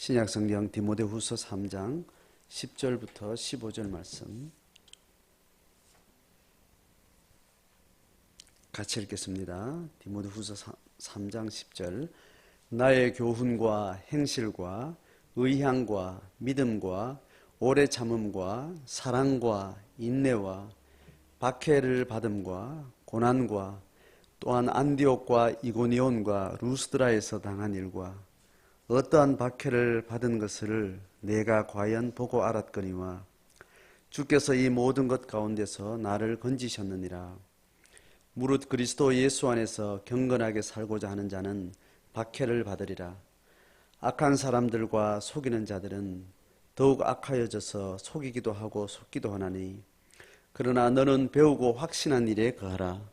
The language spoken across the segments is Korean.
신약성경 디모데후서 3장 10절부터 15절 말씀 같이 읽겠습니다. 디모데후서 3장 10절. 나의 교훈과 행실과 의향과 믿음과 오래 참음과 사랑과 인내와 박해를 받음과 고난과 또한 안디옥과 이고니온과 루스드라에서 당한 일과 어떠한 박해를 받은 것을 내가 과연 보고 알았거니와 주께서 이 모든 것 가운데서 나를 건지셨느니라. 무릇 그리스도 예수 안에서 경건하게 살고자 하는 자는 박해를 받으리라. 악한 사람들과 속이는 자들은 더욱 악하여져서 속이기도 하고 속기도 하나니, 그러나 너는 배우고 확신한 일에 거하라.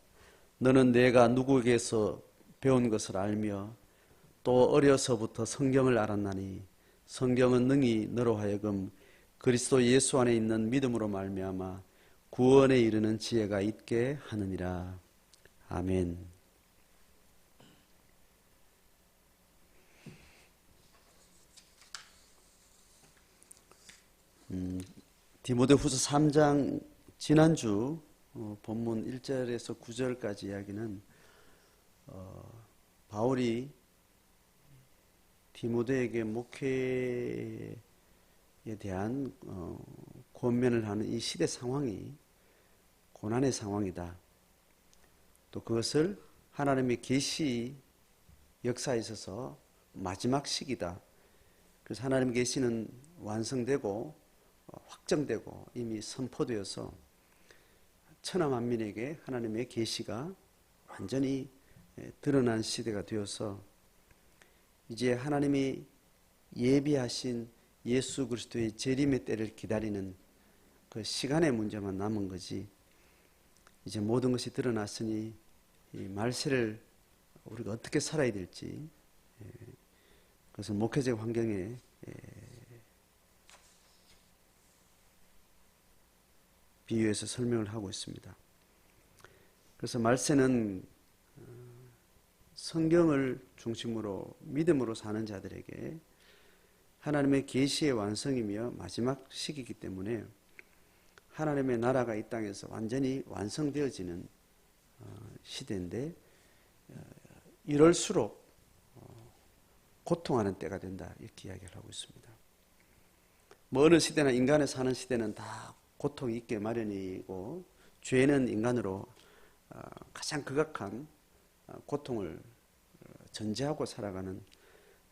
너는 내가 누구에게서 배운 것을 알며 또 어려서부터 성경을 알았나니, 성경은 능히 너로 하여금 그리스도 예수 안에 있는 믿음으로 말미암아 구원에 이르는 지혜가 있게 하느니라. 아멘. 디모데후서 3장 지난주 본문 1절에서 9절까지 이야기는 바울이 디모데에게 목회에 대한 권면을 하는 이 시대 상황이 고난의 상황이다. 또 그것을 하나님의 계시 역사에 있어서 마지막 시기다. 그래서 하나님의 계시는 완성되고 확정되고 이미 선포되어서 천하 만민에게 하나님의 계시가 완전히 드러난 시대가 되어서 이제 하나님이 예비하신 예수 그리스도의 재림의 때를 기다리는 그 시간의 문제만 남은 거지, 이제 모든 것이 드러났으니 이 말세를 우리가 어떻게 살아야 될지, 그것은 목회적 환경에 비유해서 설명을 하고 있습니다. 그래서 말세는 성경을 중심으로 믿음으로 사는 자들에게 하나님의 계시의 완성이며 마지막 시기이기 때문에 하나님의 나라가 이 땅에서 완전히 완성되어지는 시대인데, 이럴수록 고통하는 때가 된다, 이렇게 이야기를 하고 있습니다. 뭐 어느 시대나 인간의 사는 시대는 다 고통이 있게 마련이고, 죄는 인간으로 가장 극악한 고통을 전제하고 살아가는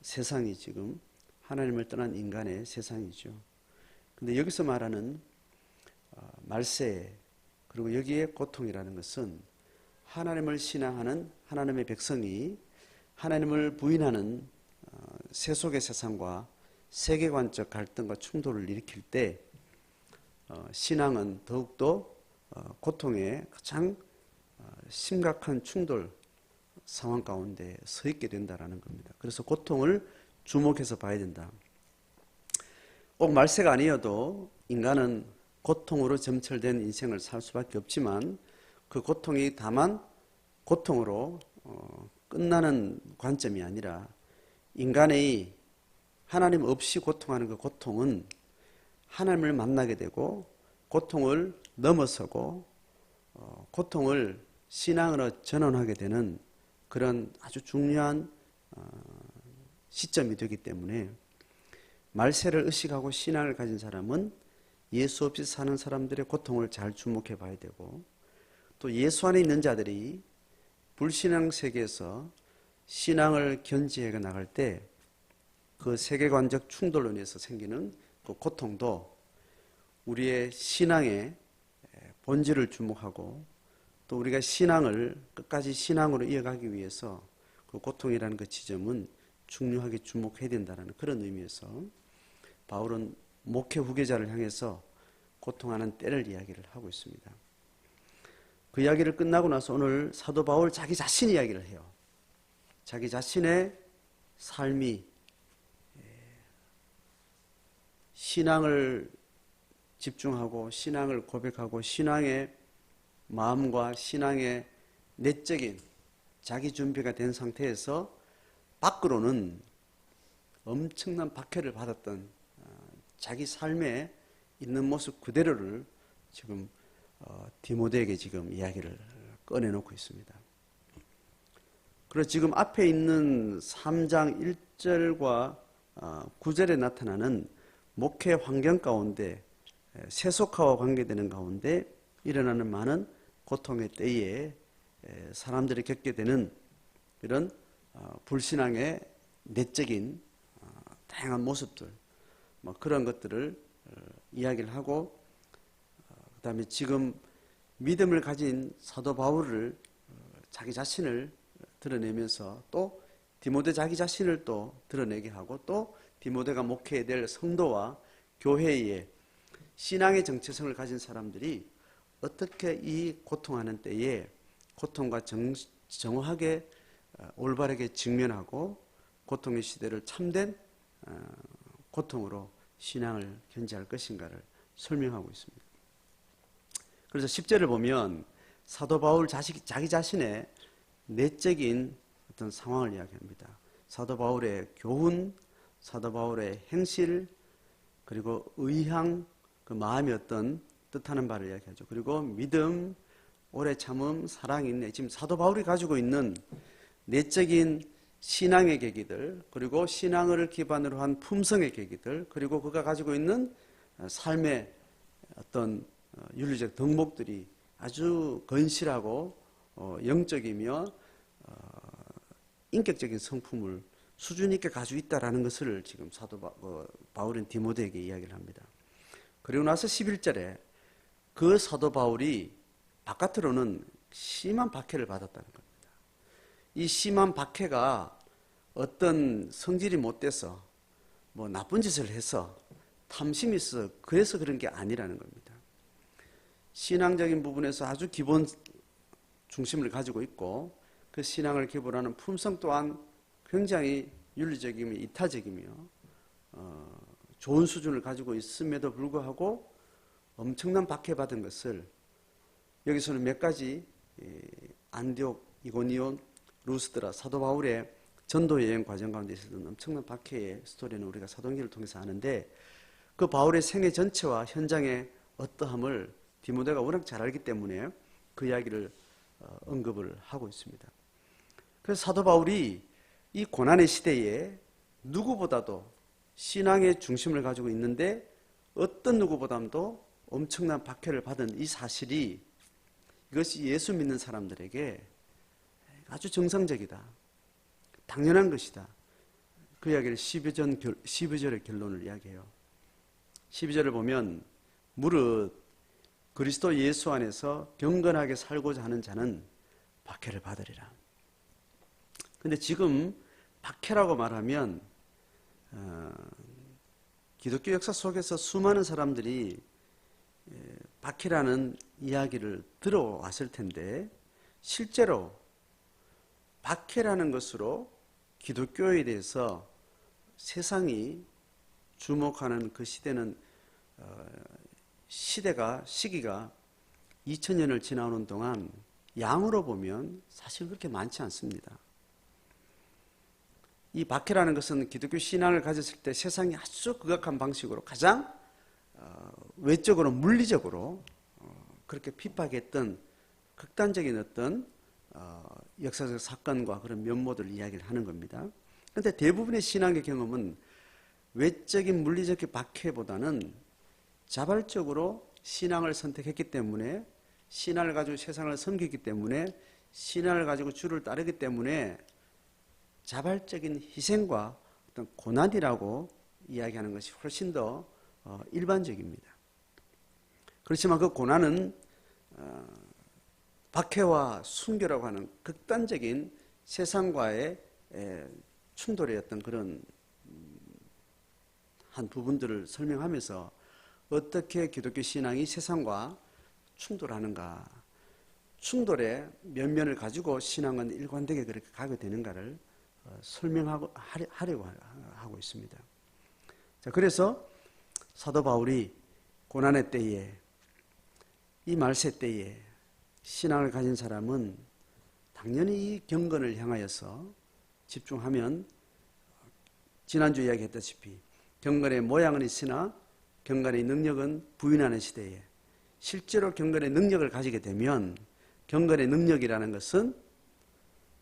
세상이 지금 하나님을 떠난 인간의 세상이죠. 근데 여기서 말하는 말세, 그리고 여기에 고통이라는 것은 하나님을 신앙하는 하나님의 백성이 하나님을 부인하는 세속의 세상과 세계관적 갈등과 충돌을 일으킬 때 신앙은 더욱더 고통의 가장 심각한 충돌 상황 가운데 서 있게 된다는 겁니다. 그래서 고통을 주목해서 봐야 된다. 꼭 말세가 아니어도 인간은 고통으로 점철된 인생을 살 수밖에 없지만, 그 고통이 다만 고통으로 끝나는 관점이 아니라 인간의 하나님 없이 고통하는 그 고통은 하나님을 만나게 되고 고통을 넘어서고 고통을 신앙으로 전환하게 되는 그런 아주 중요한 시점이 되기 때문에, 말세를 의식하고 신앙을 가진 사람은 예수 없이 사는 사람들의 고통을 잘 주목해 봐야 되고, 또 예수 안에 있는 자들이 불신앙 세계에서 신앙을 견지해 나갈 때 그 세계관적 충돌로 인해서 생기는 그 고통도 우리의 신앙의 본질을 주목하고, 또 우리가 신앙을 끝까지 신앙으로 이어가기 위해서 그 고통이라는 그 지점은 중요하게 주목해야 된다는 그런 의미에서 바울은 목회 후계자를 향해서 고통하는 때를 이야기를 하고 있습니다. 그 이야기를 끝나고 나서 오늘 사도 바울 자기 자신 이야기를 해요. 자기 자신의 삶이 신앙을 집중하고 신앙을 고백하고 신앙의 마음과 신앙의 내적인 자기 준비가 된 상태에서 밖으로는 엄청난 박해를 받았던 자기 삶에 있는 모습 그대로를 지금 디모데에게 지금 이야기를 꺼내놓고 있습니다. 그리고 지금 앞에 있는 3장 1절과 9절에 나타나는 목회 환경 가운데 세속화와 관계되는 가운데 일어나는 많은 고통의 때에 사람들이 겪게 되는 이런 불신앙의 내적인 다양한 모습들, 그런 것들을 이야기를 하고, 그 다음에 지금 믿음을 가진 사도 바울을 자기 자신을 드러내면서 또 디모데 자기 자신을 또 드러내게 하고, 또 디모데가 목회해야 될 성도와 교회의 신앙의 정체성을 가진 사람들이 어떻게 이 고통하는 때에 고통과 정확하게 올바르게 직면하고 고통의 시대를 참된 고통으로 신앙을 견지할 것인가를 설명하고 있습니다. 그래서 10절을 보면 사도 바울 자기 자신의 내적인 어떤 상황을 이야기합니다. 사도 바울의 교훈, 사도 바울의 행실, 그리고 의향, 그 마음이 어떤 뜻하는 바를 이야기하죠. 그리고 믿음, 오래 참음, 사랑, 인내. 지금 사도 바울이 가지고 있는 내적인 신앙의 계기들, 그리고 신앙을 기반으로 한 품성의 계기들, 그리고 그가 가지고 있는 삶의 어떤 윤리적 덕목들이 아주 건실하고 영적이며 인격적인 성품을 수준 있게 가지고 있다라는 것을 지금 사도 바울은 디모데에게 이야기를 합니다. 그리고 나서 11절에 그 사도 바울이 바깥으로는 심한 박해를 받았다는 겁니다. 이 심한 박해가 어떤 성질이 못돼서 나쁜 짓을 해서 탐심이 있어 그래서 그런 게 아니라는 겁니다. 신앙적인 부분에서 아주 기본 중심을 가지고 있고, 그 신앙을 기본하는 품성 또한 굉장히 윤리적이며 이타적이며 좋은 수준을 가지고 있음에도 불구하고 엄청난 박해받은 것을 여기서는 몇 가지 안디옥, 이고니온, 루스드라, 사도 바울의 전도 여행 과정 가운데 있었던 엄청난 박해의 스토리는 우리가 사도행전을 통해서 아는데, 그 바울의 생애 전체와 현장의 어떠함을 디모데가 워낙 잘 알기 때문에 그 이야기를 언급을 하고 있습니다. 그래서 사도 바울이 이 고난의 시대에 누구보다도 신앙의 중심을 가지고 있는데 어떤 누구보다도 엄청난 박해를 받은 이 사실이, 이것이 예수 믿는 사람들에게 아주 정상적이다, 당연한 것이다. 그 이야기를 12절의 결론을 이야기해요. 12절을 보면 무릇 그리스도 예수 안에서 경건하게 살고자 하는 자는 박해를 받으리라. 근데 지금 박해라고 말하면 기독교 역사 속에서 수많은 사람들이 박해라는 이야기를 들어왔을 텐데, 실제로 박해라는 것으로 기독교에 대해서 세상이 주목하는 그 시대는 시기가 2000년을 지나오는 동안 양으로 보면 사실 그렇게 많지 않습니다. 이 박해라는 것은 기독교 신앙을 가졌을 때 세상이 아주 극악한 방식으로 가장 외적으로 물리적으로 그렇게 핍박했던 극단적인 어떤 역사적 사건과 그런 면모들을 이야기를 하는 겁니다. 그런데 대부분의 신앙의 경험은 외적인 물리적 박해보다는 자발적으로 신앙을 선택했기 때문에, 신앙을 가지고 세상을 섬기기 때문에, 신앙을 가지고 주를 따르기 때문에 자발적인 희생과 어떤 고난이라고 이야기하는 것이 훨씬 더 일반적입니다. 그렇지만 그 고난은 박해와 순교라고 하는 극단적인 세상과의 충돌의 어떤 그런 한 부분들을 설명하면서 어떻게 기독교 신앙이 세상과 충돌하는가, 충돌의 면면을 가지고 신앙은 일관되게 그렇게 가게 되는가를 설명하려고 하고 있습니다. 자, 그래서 사도 바울이 고난의 때에, 이 말세 때에 신앙을 가진 사람은 당연히 이 경건을 향하여서 집중하면 지난주 이야기했다시피 경건의 모양은 있으나 경건의 능력은 부인하는 시대에 실제로 경건의 능력을 가지게 되면 경건의 능력이라는 것은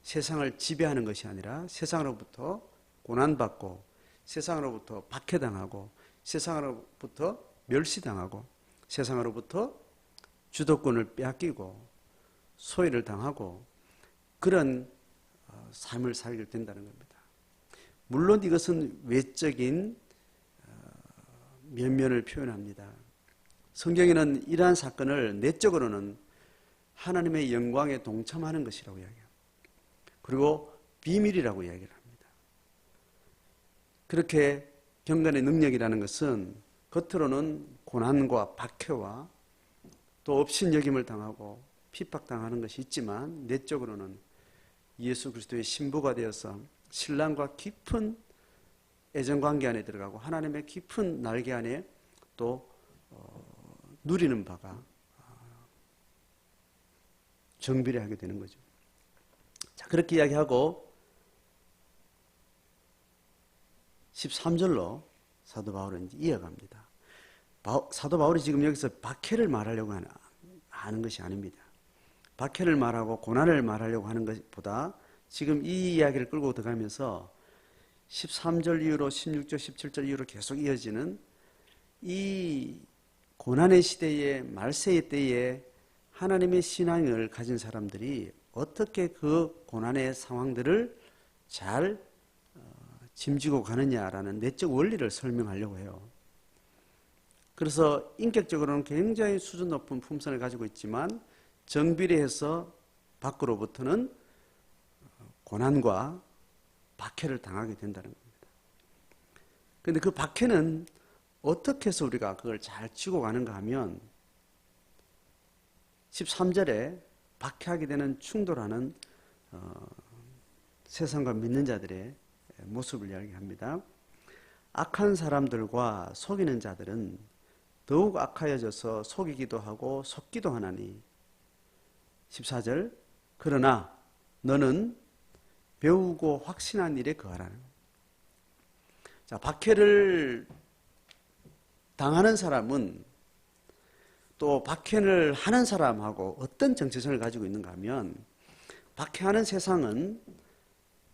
세상을 지배하는 것이 아니라 세상으로부터 고난받고 세상으로부터 박해당하고 세상으로부터 멸시당하고 세상으로부터 주도권을 빼앗기고 소외를 당하고 그런 삶을 살게 된다는 겁니다. 물론 이것은 외적인 면면을 표현합니다. 성경에는 이러한 사건을 내적으로는 하나님의 영광에 동참하는 것이라고 이야기합니다. 그리고 비밀이라고 이야기를 합니다. 그렇게 경건의 능력이라는 것은 겉으로는 고난과 박해와 또 업신여김을 당하고 핍박당하는 것이 있지만 내적으로는 예수 그리스도의 신부가 되어서 신랑과 깊은 애정관계 안에 들어가고 하나님의 깊은 날개 안에 또 누리는 바가 정비례하게 되는 거죠. 자, 그렇게 이야기하고 13절로 사도 바울은 이어갑니다. 사도 바울이 지금 여기서 박해를 말하려고 하는 것이 아닙니다. 박해를 말하고 고난을 말하려고 하는 것보다 지금 이 이야기를 끌고 들어가면서 13절 이후로 16절, 17절 이후로 계속 이어지는 이 고난의 시대에 말세의 때에 하나님의 신앙을 가진 사람들이 어떻게 그 고난의 상황들을 잘 짐지고 가느냐라는 내적 원리를 설명하려고 해요. 그래서 인격적으로는 굉장히 수준 높은 품성을 가지고 있지만 정비례해서 밖으로부터는 고난과 박해를 당하게 된다는 겁니다. 그런데 그 박해는 어떻게 해서 우리가 그걸 잘 지고 가는가 하면 13절에 박해하게 되는 충돌하는 세상과 믿는 자들의 모습을 이야기합니다. 악한 사람들과 속이는 자들은 더욱 악하여져서 속이기도 하고 속기도 하나니 14절 그러나 너는 배우고 확신한 일에 거하라는. 자, 박해를 당하는 사람은 또 박해를 하는 사람하고 어떤 정체성을 가지고 있는가 하면 박해하는 세상은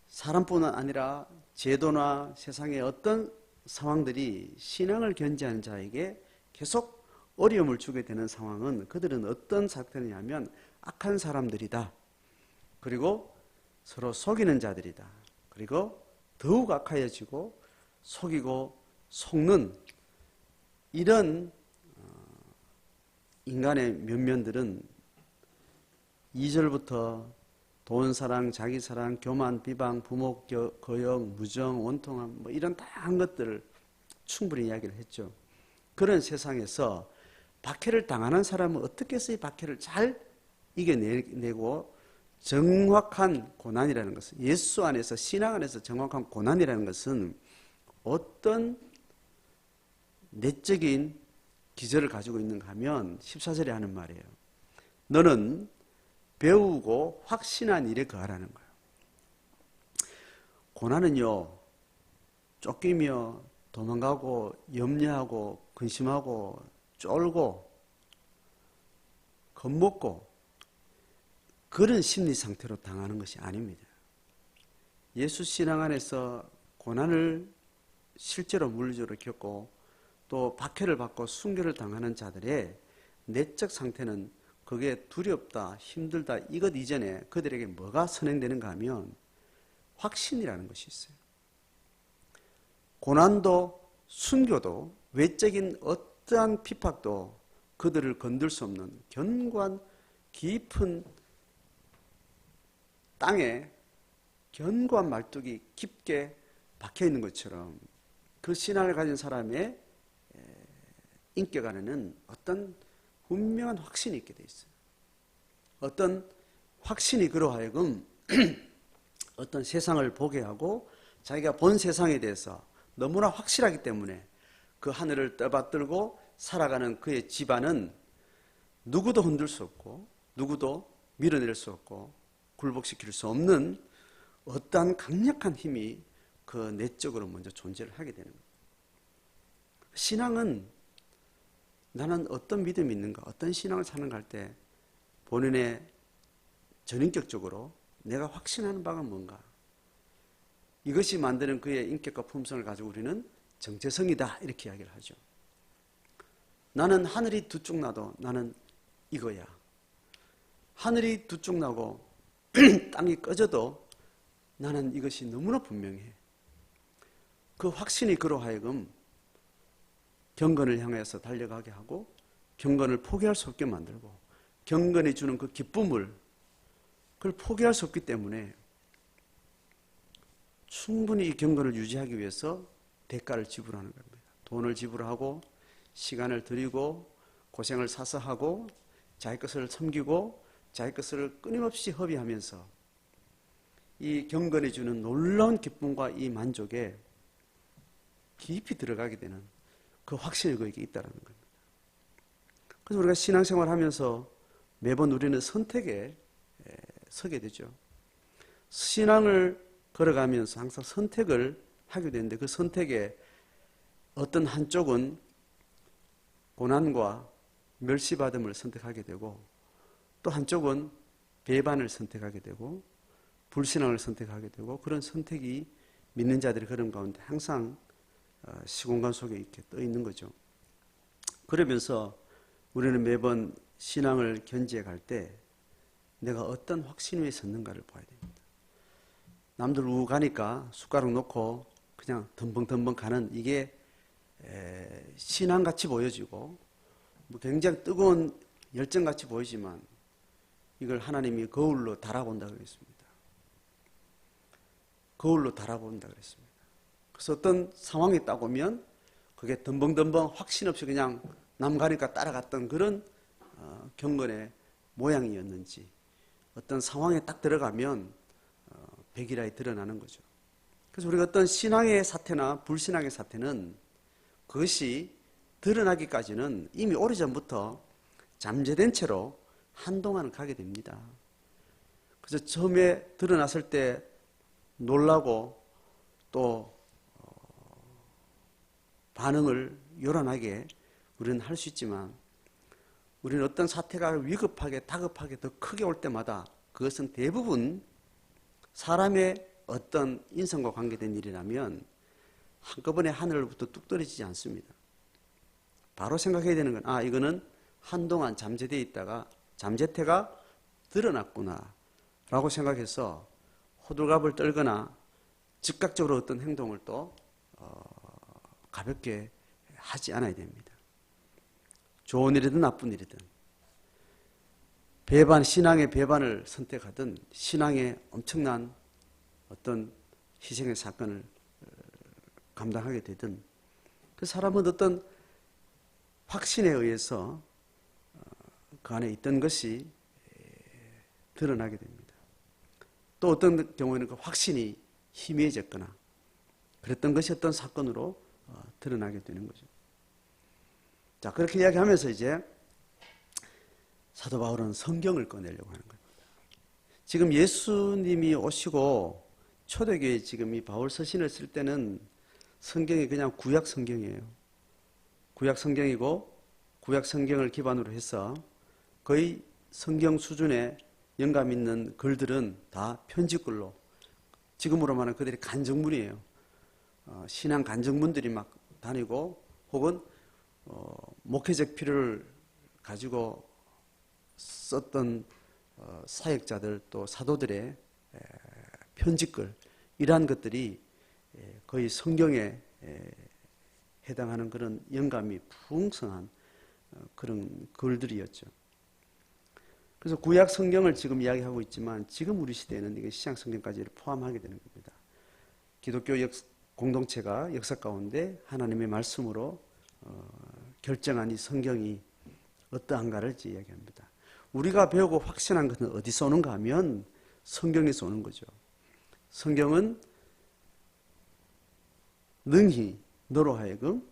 사람뿐 아니라 제도나 세상의 어떤 상황들이 신앙을 견지하는 자에게 계속 어려움을 주게 되는 상황은 그들은 어떤 상태냐면 악한 사람들이다. 그리고 서로 속이는 자들이다. 그리고 더욱 악하여지고 속이고 속는 이런 인간의 면면들은 2절부터 돈 사랑, 자기 사랑, 교만, 비방, 부모 거역, 무정, 원통함 뭐 이런 다양한 것들을 충분히 이야기를 했죠. 그런 세상에서 박해를 당하는 사람은 어떻게 해서 이 박해를 잘 이겨내고 정확한 고난이라는 것은 예수 안에서 신앙 안에서 정확한 고난이라는 것은 어떤 내적인 기절을 가지고 있는가 하면 14절에 하는 말이에요. 너는 배우고 확신한 일에 거하라는 거예요. 고난은요, 쫓기며 도망가고 염려하고 근심하고 쫄고 겁먹고 그런 심리 상태로 당하는 것이 아닙니다. 예수 신앙 안에서 고난을 실제로 물리적으로 겪고 또 박해를 받고 순교를 당하는 자들의 내적 상태는 그게 두렵다, 힘들다 이것 이전에 그들에게 뭐가 선행되는가 하면 확신이라는 것이 있어요. 고난도 순교도 외적인 어떠한 핍박도 그들을 건들 수 없는 견고한 깊은 땅에 견고한 말뚝이 깊게 박혀 있는 것처럼 그 신앙을 가진 사람의 인격 안에는 어떤 분명한 확신이 있게 돼 있어요. 어떤 확신이 그로 하여금 어떤 세상을 보게 하고 자기가 본 세상에 대해서 너무나 확실하기 때문에 그 하늘을 떠받들고 살아가는 그의 집안은 누구도 흔들 수 없고 누구도 밀어낼 수 없고 굴복시킬 수 없는 어떠한 강력한 힘이 그 내적으로 먼저 존재를 하게 되는 거예요. 신앙은 나는 어떤 믿음이 있는가, 어떤 신앙을 사는가 할 때 본인의 전인격적으로 내가 확신하는 바가 뭔가, 이것이 만드는 그의 인격과 품성을 가지고 우리는 정체성이다 이렇게 이야기를 하죠. 나는 하늘이 두 쪽 나도 나는 이거야. 하늘이 두 쪽 나고 땅이 꺼져도 나는 이것이 너무나 분명해. 그 확신이 그로 하여금 경건을 향해서 달려가게 하고 경건을 포기할 수 없게 만들고 경건이 주는 그 기쁨을 그걸 포기할 수 없기 때문에 충분히 이 경건을 유지하기 위해서 대가를 지불하는 겁니다. 돈을 지불하고 시간을 들이고 고생을 사서 하고 자기 것을 섬기고 자기 것을 끊임없이 허비하면서 이 경건이 주는 놀라운 기쁨과 이 만족에 깊이 들어가게 되는 그 확신이 그에게 있다는 겁니다. 그래서 우리가 신앙생활 하면서 매번 우리는 선택에 서게 되죠. 신앙을 걸어가면서 항상 선택을 하게 되는데 그 선택에 어떤 한쪽은 고난과 멸시받음을 선택하게 되고 또 한쪽은 배반을 선택하게 되고 불신앙을 선택하게 되고 그런 선택이 믿는 자들이 그런 가운데 항상 시공간 속에 이렇게 떠 있는 거죠. 그러면서 우리는 매번 신앙을 견지해 갈 때 내가 어떤 확신 위에 섰는가를 봐야 됩니다. 남들 우고 가니까 숟가락 놓고 그냥 덤벙덤벙 가는 이게 신앙같이 보여지고 뭐 굉장히 뜨거운 열정같이 보이지만 이걸 하나님이 거울로 달아본다 그랬습니다. 거울로 달아본다 그랬습니다. 그래서 어떤 상황이 딱 오면 그게 덤벙덤벙 확신 없이 그냥 남 가니까 따라갔던 그런 경건의 모양이었는지 어떤 상황에 딱 들어가면 백일하에 드러나는 거죠. 그래서 우리가 어떤 신앙의 사태나 불신앙의 사태는 그것이 드러나기까지는 이미 오래전부터 잠재된 채로 한동안은 가게 됩니다. 그래서 처음에 드러났을 때 놀라고 또 반응을 요란하게 우리는 할 수 있지만 우리는 어떤 사태가 위급하게 다급하게 더 크게 올 때마다 그것은 대부분 사람의 어떤 인성과 관계된 일이라면 한꺼번에 하늘로부터 뚝 떨어지지 않습니다. 바로 생각해야 되는 건 이거는 한동안 잠재되어 있다가 잠재태가 드러났구나 라고 생각해서 호들갑을 떨거나 즉각적으로 어떤 행동을 또 가볍게 하지 않아야 됩니다. 좋은 일이든 나쁜 일이든 신앙의 배반을 선택하든 신앙의 엄청난 어떤 희생의 사건을 감당하게 되든 그 사람은 어떤 확신에 의해서 그 안에 있던 것이 드러나게 됩니다. 또 어떤 경우에는 그 확신이 희미해졌거나 그랬던 것이 어떤 사건으로 드러나게 되는 거죠. 자, 그렇게 이야기하면서 이제 사도 바울은 성경을 꺼내려고 하는 겁니다. 지금 예수님이 오시고 초대교회 지금 이 바울 서신을 쓸 때는 성경이 그냥 구약 성경이에요. 구약 성경이고 구약 성경을 기반으로 해서 거의 성경 수준의 영감 있는 글들은 다 편집글로 지금으로 말하면 그들이 간증문이에요. 신앙 간증문들이 막 다니고 혹은 목회적 필요를 가지고 썼던 사역자들 또 사도들의 편집글 이러한 것들이 거의 성경에 해당하는 그런 영감이 풍성한 그런 글들이었죠. 그래서 구약 성경을 지금 이야기하고 있지만 지금 우리 시대에는 이게 시장 성경까지 포함하게 되는 겁니다. 기독교 공동체가 역사 가운데 하나님의 말씀으로 결정한 이 성경이 어떠한가를 이야기합니다. 우리가 배우고 확신한 것은 어디서 오는가 하면 성경에서 오는 거죠. 성경은 능히 너로 하여금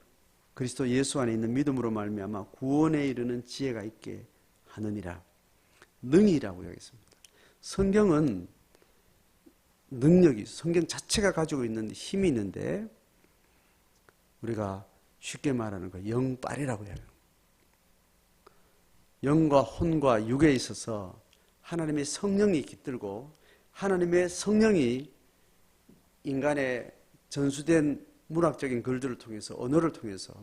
그리스도 예수 안에 있는 믿음으로 말미암아 구원에 이르는 지혜가 있게 하느니라. 능히라고 이야기했습니다. 성경은 능력이, 성경 자체가 가지고 있는 힘이 있는데 우리가 쉽게 말하는 거 영빨이라고 해요. 영과 혼과 육에 있어서 하나님의 성령이 깃들고 하나님의 성령이 인간의 전수된 문학적인 글들을 통해서, 언어를 통해서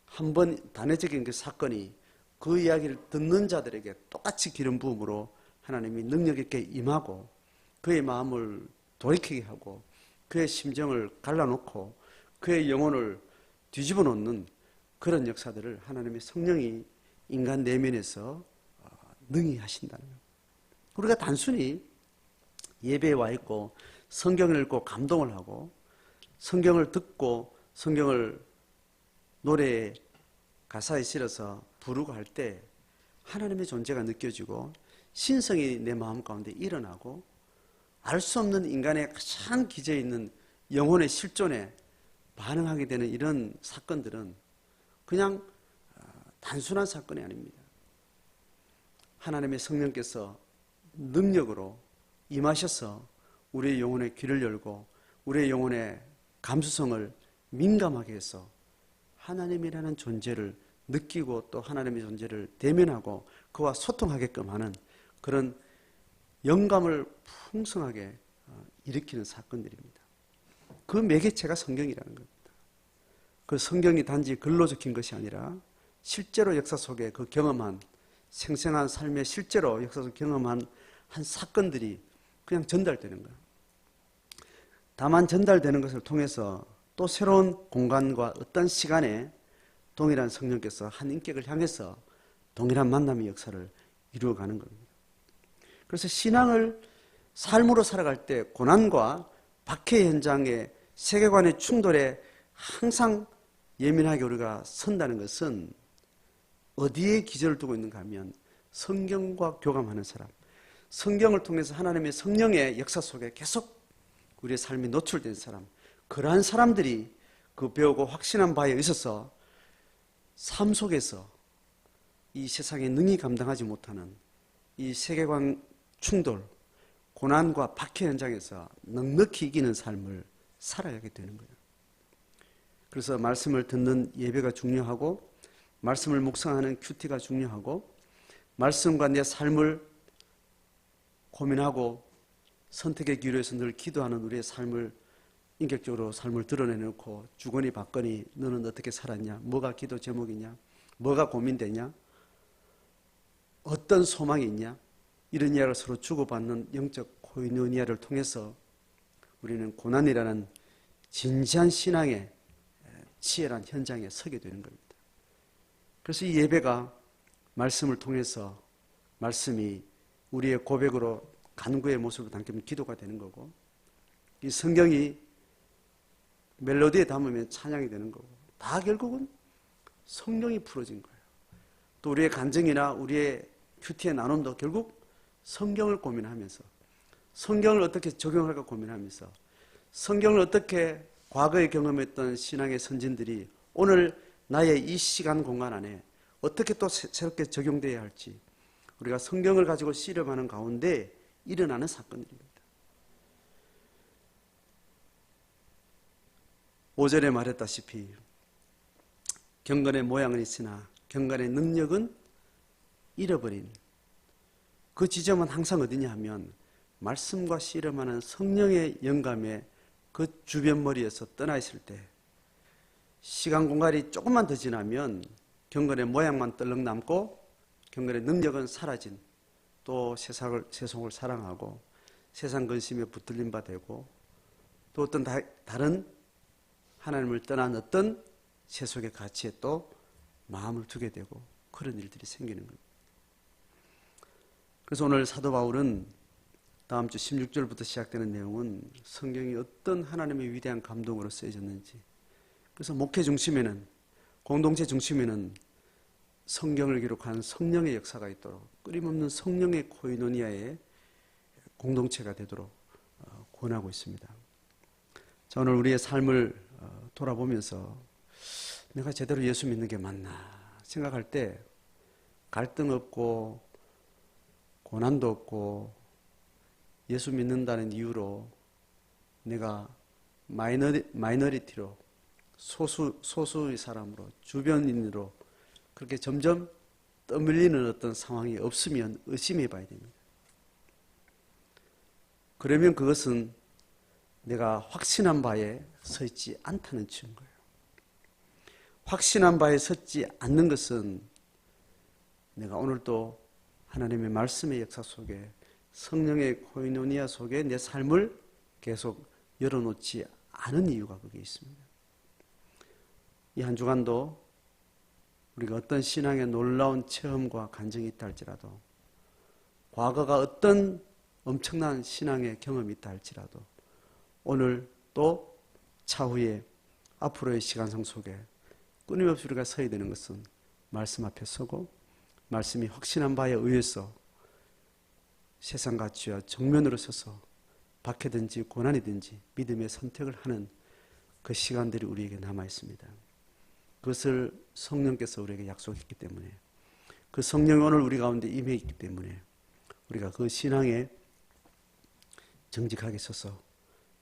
한번 단회적인 그 사건이 그 이야기를 듣는 자들에게 똑같이 기름 부음으로 하나님이 능력 있게 임하고 그의 마음을 돌이키게 하고 그의 심정을 갈라놓고 그의 영혼을 뒤집어 놓는 그런 역사들을 하나님의 성령이 인간 내면에서 능히 하신다는 거예요. 우리가 단순히 예배에 와 있고 성경을 읽고 감동을 하고 성경을 듣고 성경을 노래에 가사에 실어서 부르고 할 때 하나님의 존재가 느껴지고 신성이 내 마음 가운데 일어나고 알 수 없는 인간의 가장 기저에 있는 영혼의 실존에 반응하게 되는 이런 사건들은 그냥 단순한 사건이 아닙니다. 하나님의 성령께서 능력으로 임하셔서 우리의 영혼의 귀를 열고 우리의 영혼의 감수성을 민감하게 해서 하나님이라는 존재를 느끼고 또 하나님의 존재를 대면하고 그와 소통하게끔 하는 그런 영감을 풍성하게 일으키는 사건들입니다. 그 매개체가 성경이라는 겁니다. 그 성경이 단지 글로 적힌 것이 아니라 실제로 역사 속에 그 경험한 생생한 삶에 실제로 역사 속 경험한 한 사건들이 그냥 전달되는 거예요. 다만 전달되는 것을 통해서 또 새로운 공간과 어떤 시간에 동일한 성령께서 한 인격을 향해서 동일한 만남의 역사를 이루어가는 겁니다. 그래서 신앙을 삶으로 살아갈 때 고난과 박해 현장의 세계관의 충돌에 항상 예민하게 우리가 선다는 것은 어디에 기저를 두고 있는가 하면 성경과 교감하는 사람, 성경을 통해서 하나님의 성령의 역사 속에 계속 우리의 삶이 노출된 사람, 그러한 사람들이 그 배우고 확신한 바에 있어서 삶 속에서 이 세상에 능히 감당하지 못하는 이 세계관 충돌, 고난과 박해 현장에서 넉넉히 이기는 삶을 살아야 하게 되는 거예요. 그래서 말씀을 듣는 예배가 중요하고 말씀을 묵상하는 큐티가 중요하고 말씀과 내 삶을 고민하고 선택의 기로에서 늘 기도하는 우리의 삶을 인격적으로 삶을 드러내놓고 주거니 받거니 너는 어떻게 살았냐, 뭐가 기도 제목이냐, 뭐가 고민되냐, 어떤 소망이 있냐, 이런 이야기를 서로 주고받는 영적 코이노니아를 통해서 우리는 고난이라는 진지한 신앙의 치열한 현장에 서게 되는 겁니다. 그래서 이 예배가 말씀을 통해서 말씀이 우리의 고백으로 간구의 모습을 담기면 기도가 되는 거고 이 성경이 멜로디에 담으면 찬양이 되는 거고 다 결국은 성령이 풀어진 거예요. 또 우리의 간증이나 우리의 큐티의 나눔도 결국 성경을 고민하면서 성경을 어떻게 적용할까 고민하면서 성경을 어떻게 과거에 경험했던 신앙의 선진들이 오늘 나의 이 시간 공간 안에 어떻게 또 새롭게 적용되어야 할지 우리가 성경을 가지고 씨름하는 가운데 일어나는 사건들입니다. 오전에 말했다시피 경건의 모양은 있으나 경건의 능력은 잃어버린 그 지점은 항상 어디냐 하면 말씀과 씨름하는 성령의 영감에 그 주변머리에서 떠나 있을 때 시간 공간이 조금만 더 지나면 경건의 모양만 떨렁 남고 경건의 능력은 사라진 또 세상을 사랑하고 세상 근심에 붙들린 바 되고 또 어떤 다른 하나님을 떠난 어떤 세속의 가치에 또 마음을 두게 되고 그런 일들이 생기는 겁니다. 그래서 오늘 사도 바울은 다음 주 16절부터 시작되는 내용은 성경이 어떤 하나님의 위대한 감동으로 쓰여졌는지 그래서 목회 중심에는 공동체 중심에는 성경을 기록한 성령의 역사가 있도록 끊임없는 성령의 코이노니아의 공동체가 되도록 권하고 있습니다. 자, 오늘 우리의 삶을 돌아보면서 내가 제대로 예수 믿는 게 맞나 생각할 때 갈등 없고 고난도 없고 예수 믿는다는 이유로 내가 마이너리티로 소수의 사람으로 주변인으로 그렇게 점점 떠밀리는 어떤 상황이 없으면 의심해 봐야 됩니다. 그러면 그것은 내가 확신한 바에 서 있지 않다는 증거예요. 확신한 바에 섰지 않는 것은 내가 오늘도 하나님의 말씀의 역사 속에 성령의 코이노니아 속에 내 삶을 계속 열어놓지 않은 이유가 거기에 있습니다. 이 한 주간도 우리가 어떤 신앙의 놀라운 체험과 간증이 있다 할지라도, 과거가 어떤 엄청난 신앙의 경험이 있다 할지라도, 오늘 또 차후에 앞으로의 시간상 속에 끊임없이 우리가 서야 되는 것은 말씀 앞에 서고 말씀이 확신한 바에 의해서 세상 가치와 정면으로 서서 박해든지 고난이든지 믿음의 선택을 하는 그 시간들이 우리에게 남아 있습니다. 그것을 성령께서 우리에게 약속했기 때문에, 그 성령이 오늘 우리 가운데 임해 있기 때문에 우리가 그 신앙에 정직하게 서서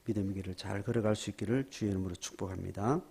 믿음의 길을 잘 걸어갈 수 있기를 주의 이름으로 축복합니다.